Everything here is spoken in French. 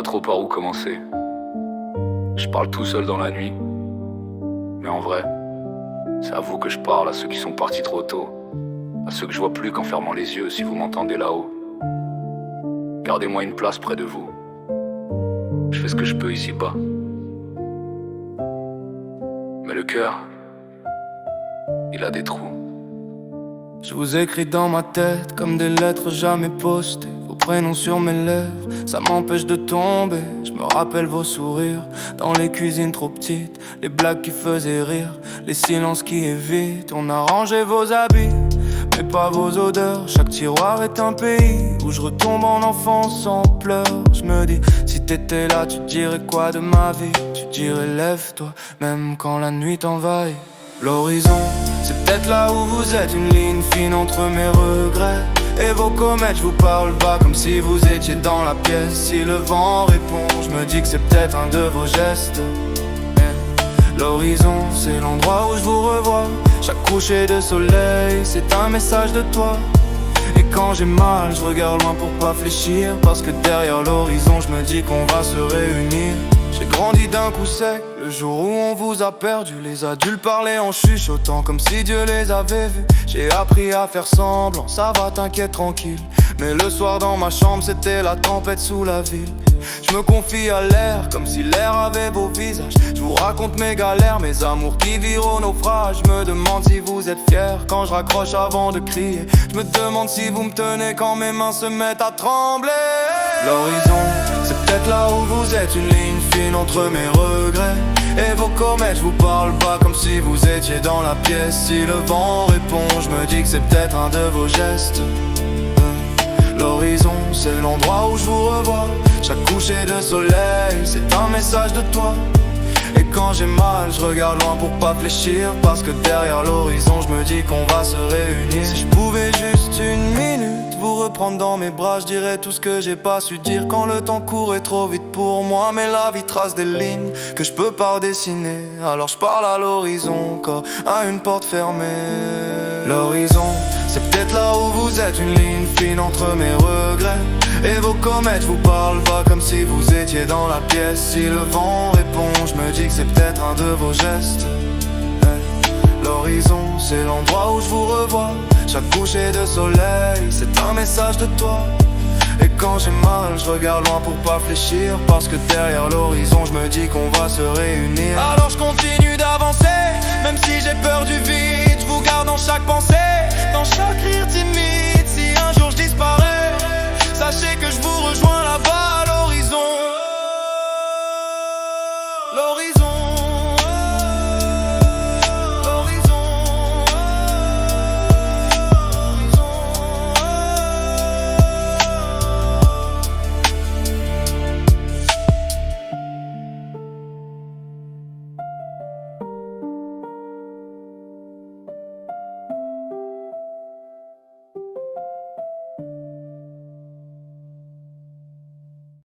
pas trop par où commencer. Je parle tout seul dans la nuit. Mais en vrai, c'est à vous que je parle, à ceux qui sont partis trop tôt, à ceux que je vois plus qu'en fermant les yeux si vous m'entendez là-haut. Gardez-moi une place près de vous. Je fais ce que je peux ici-bas. Mais le cœur, il a des trous. Je vous écris dans ma tête comme des lettres jamais postées. Vos prénoms sur mes lèvres, ça m'empêche de tomber. Je me rappelle vos sourires dans les cuisines trop petites, les blagues qui faisaient rire, les silences qui évitent. On a rangé vos habits, mais pas vos odeurs. Chaque tiroir est un pays où je retombe en enfance sans pleurs. Je me dis, si t'étais là, tu dirais quoi de ma vie? Tu dirais lève-toi, même quand la nuit t'envahit. L'horizon, c'est peut-être là où vous êtes, une ligne fine entre mes regrets et vos comètes. Je vous parle bas comme si vous étiez dans la pièce. Si le vent répond, je me dis que c'est peut-être un de vos gestes. L'horizon, c'est l'endroit où je vous revois. Chaque coucher de soleil, c'est un message de toi. Et quand j'ai mal, je regarde loin pour pas fléchir, parce que derrière l'horizon, je me dis qu'on va se réunir. J'ai grandi d'un coup sec, le jour où on vous a perdu. Les adultes parlaient en chuchotant comme si Dieu les avait vus. J'ai appris à faire semblant, ça va t'inquiète tranquille. Mais le soir dans ma chambre c'était la tempête sous la ville. Je me confie à l'air comme si l'air avait beau visage. Je vous raconte mes galères, mes amours qui virent au naufrage. Je me demande si vous êtes fiers quand je raccroche avant de crier. Je me demande si vous me tenez quand mes mains se mettent à trembler. L'horizon, c'est peut-être là où vous êtes, une ligne fine entre mes regrets et vos comètes. Je vous parle pas comme si vous étiez dans la pièce. Si le vent répond, je me dis que c'est peut-être un de vos gestes. L'horizon, c'est l'endroit où je vous revois. Chaque coucher de soleil, c'est un message de toi. Et quand j'ai mal, je regarde loin pour pas fléchir, parce que derrière l'horizon, je me dis qu'on va se réunir. Si je pouvais juste une minute vous reprendre dans mes bras, je dirais tout ce que j'ai pas su dire quand le temps courait trop vite pour moi. Mais la vie trace des lignes que je peux pas dessiner, alors je parle à l'horizon comme à une porte fermée. L'horizon, c'est peut-être là où vous êtes, une ligne fine entre mes regrets et vos comètes. Je vous parle pas comme si vous étiez dans la pièce. Si le vent répond, je me dis que c'est peut-être un de vos gestes. L'horizon, c'est l'endroit où je vous revois. Chaque coucher de soleil, c'est un message de toi. Et quand j'ai mal, je regarde loin pour pas fléchir, parce que derrière l'horizon, je me dis qu'on va se réunir. Alors je continue d'avancer, même si j'ai peur du vide. Je vous garde dans chaque pensée, dans chaque rire timide.